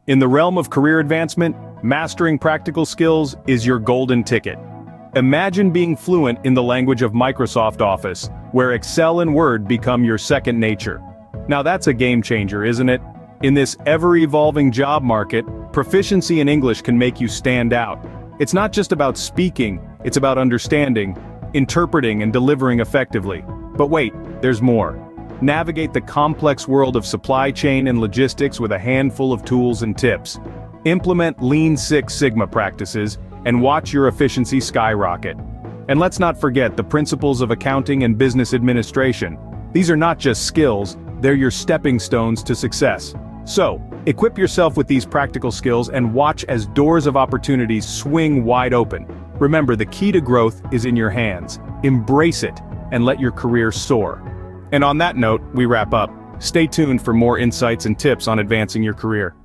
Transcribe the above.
In the realm of career advancement, mastering practical skills is your golden ticket. Imagine being fluent in the language of Microsoft Office, where Excel and Word become your second nature. Now that's a game changer, isn't it? In this ever-evolving job market, proficiency in English can make you stand out. It's not just about speaking, it's about understanding, interpreting and delivering effectively. But wait, there's more. Navigate the complex world of supply chain and logistics with a handful of tools and tips. Implement Lean Six Sigma practices, and watch your efficiency skyrocket. And let's not forget the principles of accounting and business administration. These are not just skills, they're your stepping stones to success. So, equip yourself with these practical skills and watch as doors of opportunities swing wide open. Remember, the key to growth is in your hands. Embrace it, and let your career soar. And on that note, we wrap up. Stay tuned for more insights and tips on advancing your career.